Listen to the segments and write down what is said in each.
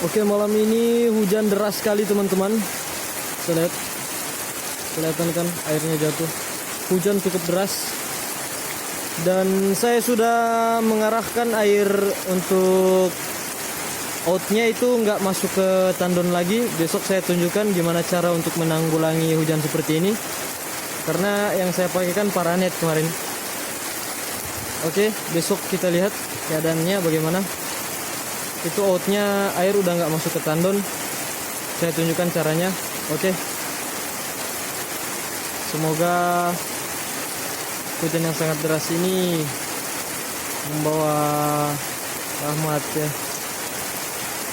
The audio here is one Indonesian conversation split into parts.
Oke, malam ini hujan deras sekali teman-teman. Saya lihat, kelihatan kan airnya jatuh. Hujan cukup deras. Dan saya sudah mengarahkan air untuk outnya itu nggak masuk ke tandon lagi. Besok saya tunjukkan gimana cara untuk menanggulangi hujan seperti ini. Karena yang saya pakai kan paranet kemarin. Oke, besok kita lihat keadaannya bagaimana. Itu outnya air udah nggak masuk ke tandon. Saya tunjukkan caranya. Oke. Semoga hujan yang sangat deras ini membawa rahmat ya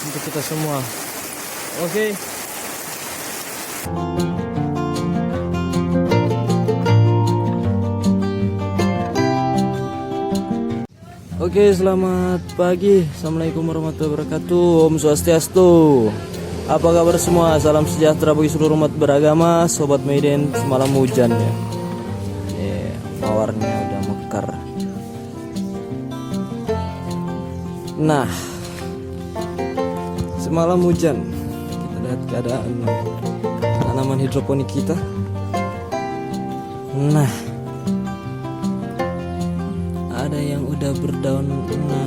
untuk kita semua. Oke. Oke, selamat pagi. Assalamualaikum warahmatullahi wabarakatuh. Om Swastiastu. Apa kabar semua? Salam sejahtera bagi seluruh umat beragama. Sobat Medan, semalam hujan ya. Mawarnya udah mekar. Nah, semalam hujan. Kita lihat keadaan tanaman hidroponik kita. Nah, ada yang udah berdaun 6,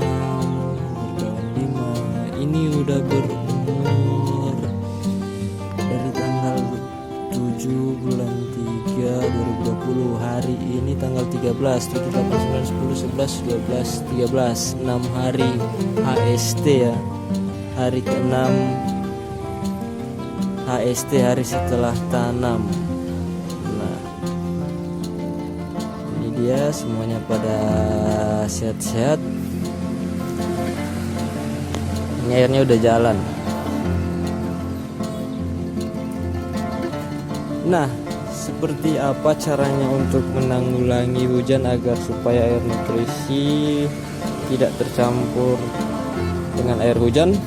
berdaun 5. Ini udah berumur dari tanggal 7 bulan 3 2020. Hari ini tanggal 13, 7, 8, 9, 10, 11, 12, 13, 6 hari HST ya. Hari ke-6 HST, hari setelah tanam. Ya, semuanya pada sehat-sehat. Ini airnya udah jalan. Nah, seperti apa caranya untuk menanggulangi hujan agar supaya air nutrisi tidak tercampur dengan air hujan?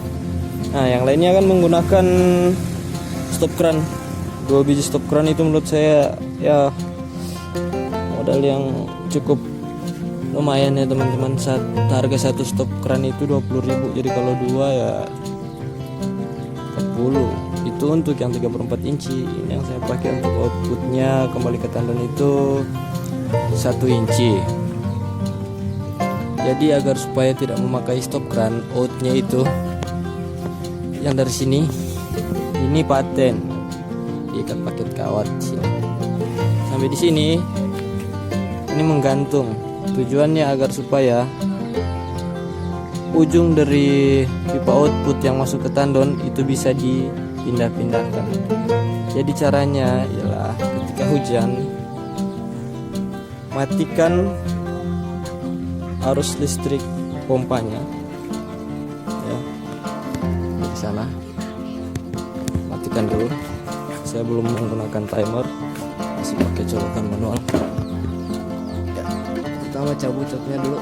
Nah, yang lainnya kan menggunakan stop kran. 2 biji stop kran itu menurut saya ya modal yang cukup lumayan ya teman-teman. Harga satu stop kran itu 20.000. Jadi kalau 2 ya 40. Itu untuk yang 34 inci. Ini yang saya pakai untuk outputnya kembali ke tandon itu 1 inci. Jadi agar supaya tidak memakai stop kran, outnya itu yang dari sini ini paten, diikat paket kawat sini sampai di sini. Ini menggantung, tujuannya agar supaya ujung dari pipa output yang masuk ke tandon itu bisa dipindah-pindahkan. Jadi caranya ialah ketika hujan, matikan arus listrik pompanya ya, di sana matikan dulu. Saya belum menggunakan timer, masih pakai colokan manual. Pertama cabut-cabutnya dulu.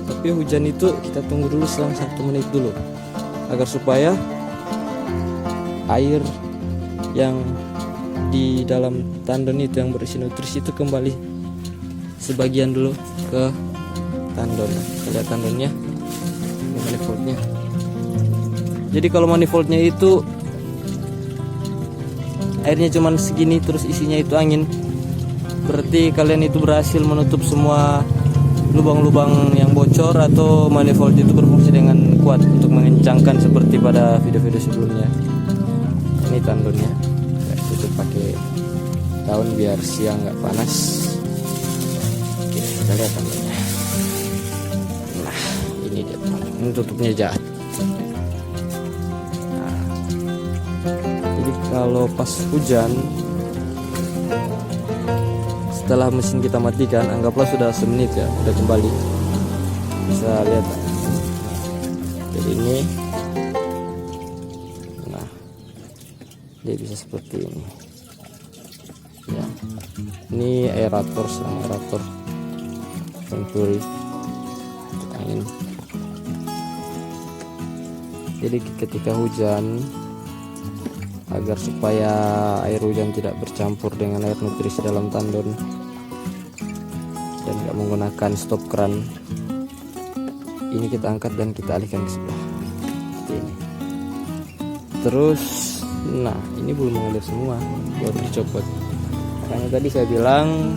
Tapi hujan itu kita tunggu dulu selama 1 menit dulu, agar supaya air yang di dalam tandon itu yang berisi nutrisi itu kembali sebagian dulu ke tandon. Kita lihat tandonnya, ini manifoldnya. Jadi kalau manifoldnya itu airnya cuman segini terus isinya itu angin, berarti kalian itu berhasil menutup semua lubang-lubang yang bocor, atau manifold itu berfungsi dengan kuat untuk mengencangkan seperti pada video-video sebelumnya. Ini tandonnya, ya, tutup pakai daun biar siang nggak panas. Oke, kita lihat tandonnya. Nah, ini dia, ini tutupnya jahat. Nah, jadi kalau pas hujan, setelah mesin kita matikan, anggaplah sudah semenit ya, udah kembali, bisa lihat. Jadi ini, nah, dia bisa seperti ini ya. Ini aerator, sedang aerator Venturi untuk angin. Jadi ketika hujan, agar supaya air hujan tidak bercampur dengan air nutrisi dalam tandon dan tidak menggunakan stop kran, ini kita angkat dan kita alihkan ke sebelah seperti ini. Terus nah ini belum mengalir semua, baru dicopot. Makanya tadi saya bilang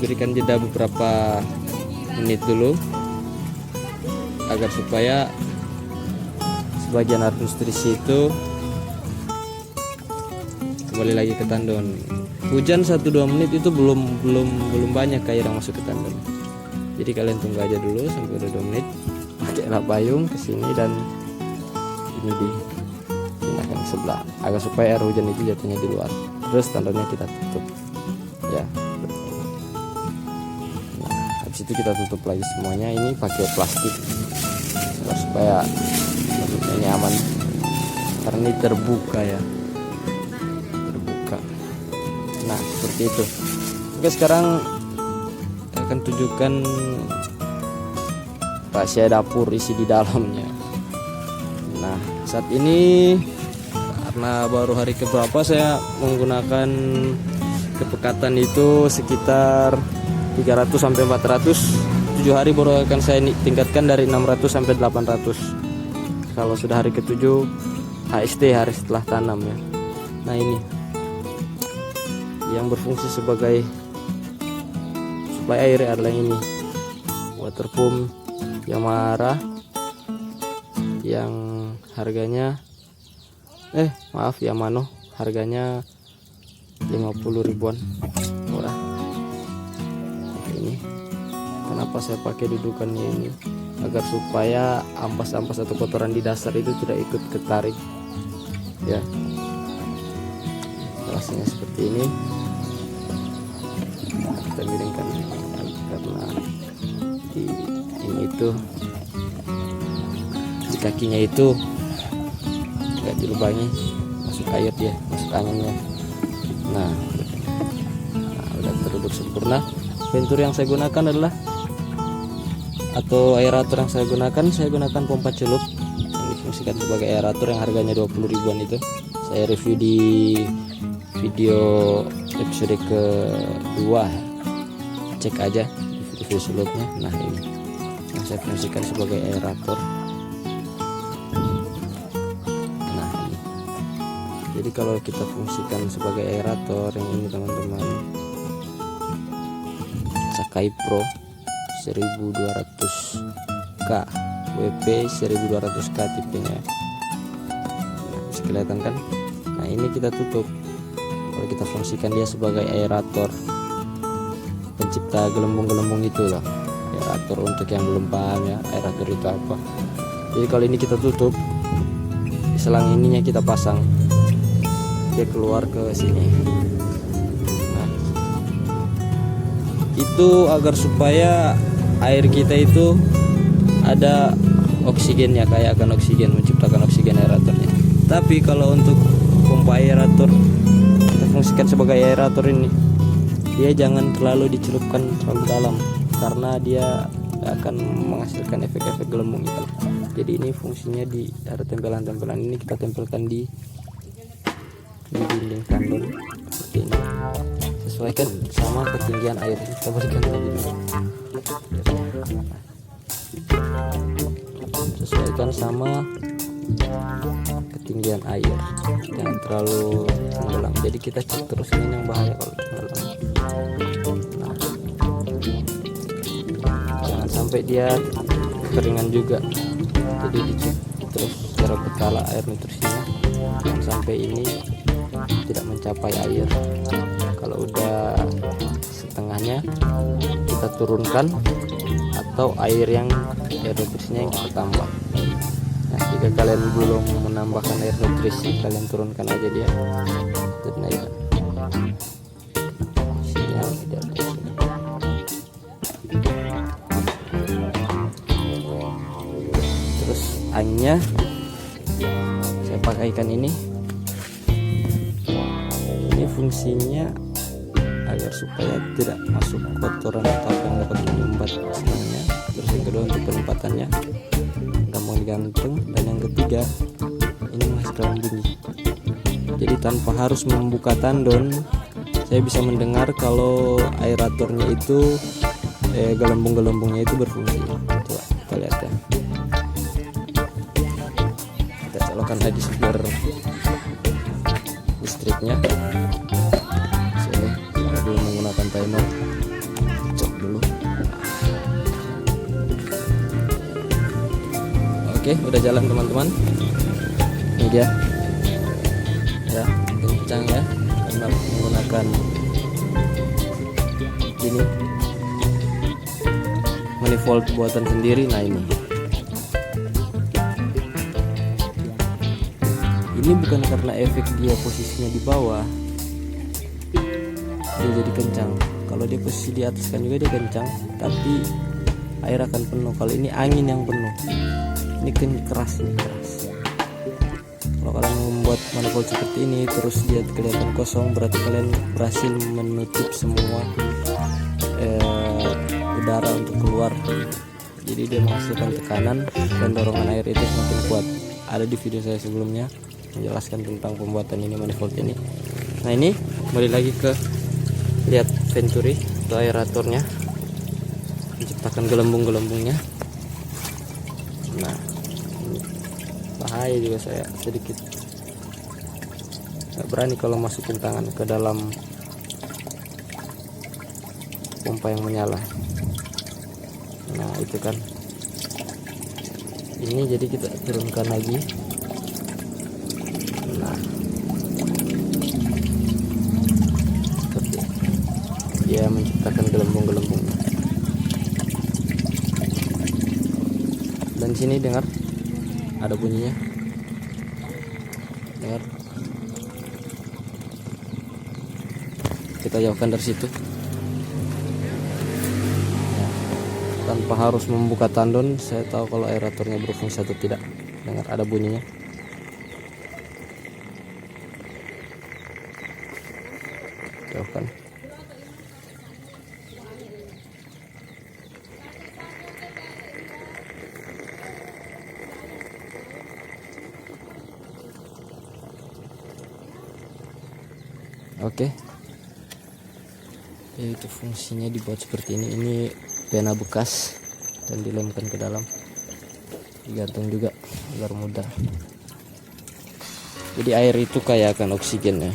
berikan jeda beberapa menit dulu agar supaya sebagian air nutrisi itu kembali lagi ke tandon. Hujan 1-2 menit itu belum banyak air yang masuk ke tandon. Jadi kalian tunggu aja dulu sampai udah 2 menit, pakailah payung ke sini dan ini dipindahkan ke sebelah agar supaya air hujan itu jatuhnya di luar. Terus tandonnya kita tutup ya. Nah, habis itu kita tutup lagi semuanya, ini pakai plastik agar supaya ini aman karena ini terbuka ya, terbuka. Nah seperti itu. Oke, sekarang saya akan tunjukkan rahasia dapur isi di dalamnya. Nah saat ini karena baru hari keberapa saya menggunakan kepekatan itu sekitar 300 sampai 400. 7 hari baru akan saya tingkatkan dari 600 sampai 800. Kalau sudah hari ke-7 HST, hari setelah tanam ya. Nah ini yang berfungsi sebagai suplai air adalah ini water pump Yamara yang harganya Yamano harganya 50 ribuan, murah. Ini kenapa saya pakai dudukannya ini, agar supaya ampas-ampas atau kotoran di dasar itu tidak ikut ketarik ya. Rasanya seperti ini. Nah, kita miringkan karena ini itu di kakinya itu nggak dilubangi, masuk air dia, masuk anginnya. Nah udah terduduk sempurna. Ventur yang saya gunakan adalah atau aerator yang saya gunakan pompa celup yang difungsikan sebagai aerator yang harganya 20 ribuan itu. Saya review di video episode kedua, cek aja di video sebelumnya. Nah ini yang saya fungsikan sebagai aerator. Nah ini, jadi kalau kita fungsikan sebagai aerator yang ini teman-teman, Sakai Pro 1200K WP 1200K tipenya. Nah, bisa kelihatan kan? Nah ini kita tutup. Kalau kita fungsikan dia sebagai aerator, pencipta gelembung-gelembung itu loh, aerator. Untuk yang belum paham ya, aerator itu apa. Jadi kalau ini kita tutup, di selang ininya kita pasang, dia keluar ke sini. Nah itu agar supaya air kita itu ada oksigennya, kayak akan oksigen, menciptakan oksigen aeratornya. Tapi kalau untuk pompa aerator kita fungsikan sebagai aerator ini, dia jangan terlalu dicelupkan terlalu dalam karena dia akan menghasilkan efek-efek gelembung itu. Jadi ini fungsinya di ada tempelan-tempelan ini kita tempelkan di dinding tandon seperti ini. Sesuaikan sama ketinggian air, kita berikan lagi dulu. Sesuaikan sama ketinggian air, jangan terlalu tenggelam. Jadi kita cek terus, ini yang bahaya kalau tenggelam. Nah, jangan sampai dia kekeringan juga, jadi dicek terus secara berkala air nutrisinya, jangan sampai ini tidak mencapai air. Kalau udah setengahnya kita turunkan, atau air nutrisinya yang kita tambah. Nah jika kalian belum menambahkan air nutrisi, kalian turunkan aja dia dan naikkan isinya dari sini. Terus anginnya saya pakaikan ini fungsinya agar supaya tidak masuk kotoran atau apa yang dapat menyumbat selangnya. Terus yang kedua untuk penempatannya gampang digantung, dan yang ketiga ini menghasilkan bunyi. Jadi tanpa harus membuka tandon, saya bisa mendengar kalau aeratornya itu gelembung-gelembungnya itu berfungsi. Coba kita lihat ya. colokan lagi sumber listriknya. Saya dulu menggunakan timer, cek dulu. Oke, udah jalan teman-teman. Ini dia ya, kencang ya, karena menggunakan ini manifold buatan sendiri. Nah ini bukan karena efek dia posisinya di bawah dia jadi kencang. Kalau dia posisi di atas kan juga dia kencang, tapi air akan penuh. Kalau ini angin yang penuh, ini keras. Kalau kalian membuat manifold seperti ini terus dia kelihatan kosong, berarti kalian berhasil menutup semua udara untuk keluar. Jadi dia menghasilkan tekanan dan dorongan air itu semakin kuat. Ada di video saya sebelumnya menjelaskan tentang pembuatan ini manifold ini. Nah ini kembali lagi ke lihat Venturi atau aeratornya, menciptakan gelembung-gelembungnya. Nah ini bahaya juga, saya sedikit nggak berani kalau masukin tangan ke dalam pompa yang menyala. Nah itu kan ini, jadi kita turunkan lagi. Nah seperti dia menciptakan gelembung-gelembungnya. Dan sini dengar ada bunyinya, dengar. Kita jauhkan dari situ ya, tanpa harus membuka tandon. Saya tahu kalau aeratornya berfungsi atau tidak. Dengar ada bunyinya. Jauhkan. Oke. Itu fungsinya dibuat seperti ini. Ini pena bekas dan dilemkan ke dalam, digantung juga agar mudah. Jadi air itu kayak akan oksigen ya.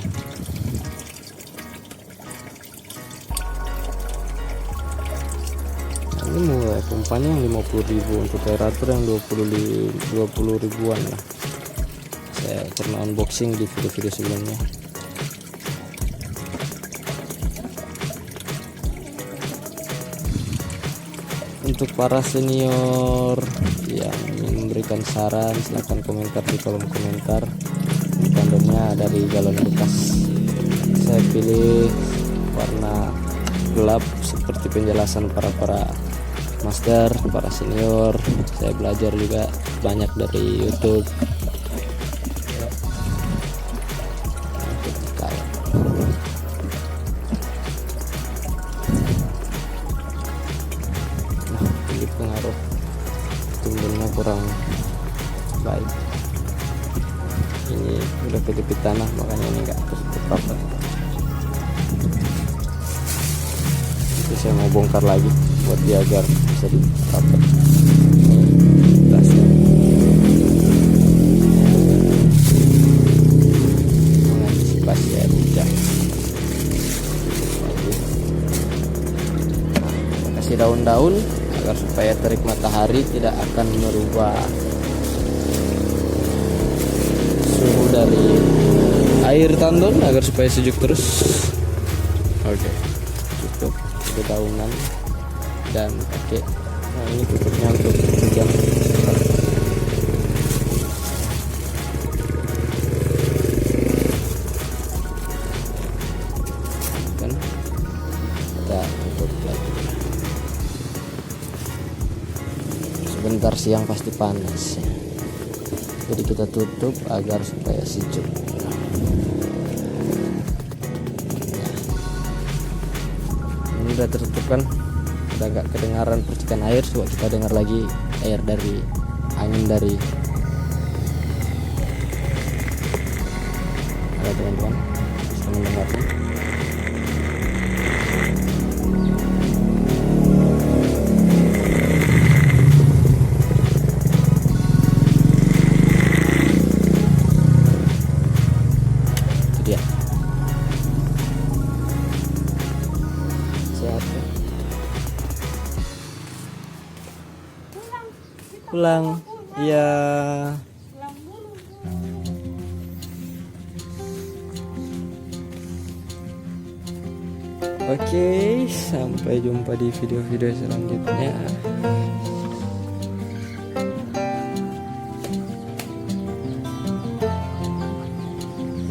Nah, ini mulai pompanya yang 50.000, untuk aerator yang 20 ribuan lah. Saya pernah unboxing di video-video sebelumnya. Untuk para senior yang ingin memberikan saran, silahkan komentar di kolom komentar. Tandonnya dari galon bekas. Saya pilih warna gelap seperti penjelasan para master, para senior. Saya belajar juga banyak dari YouTube. Pengaruh tumbuhnya kurang baik. Ini udah kejepit tanah, makanya ini enggak tertutup rapat. Itu saya mau bongkar lagi buat dia agar bisa dirapat. Mengantisipasi air hujan. Kasih daun-daun agar supaya terik matahari tidak akan merubah suhu dari air tandon, agar supaya sejuk terus. Oke, cukup dedaunan dan pakai. Nah ini tutupnya untuk hujan. Kan kita tutup lagi. Sebentar, siang pasti panas ya. Jadi kita tutup agar supaya sejuk. Ini udah tertutup kan, udah gak kedengaran percikan air. Coba kita dengar lagi air dari angin dari. Ada teman-teman bisa mendengarnya. pulang. Ya. Oke, sampai jumpa di video-video selanjutnya.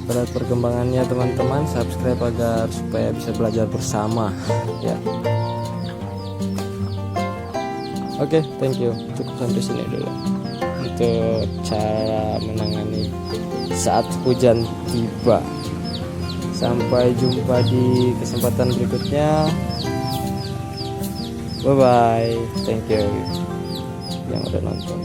Pada perkembangannya teman-teman, subscribe agar supaya bisa belajar bersama ya. Oke, thank you. Cukup sampai sini dulu untuk cara menangani saat hujan tiba. Sampai jumpa di kesempatan berikutnya. Bye bye. Thank you yang udah nonton.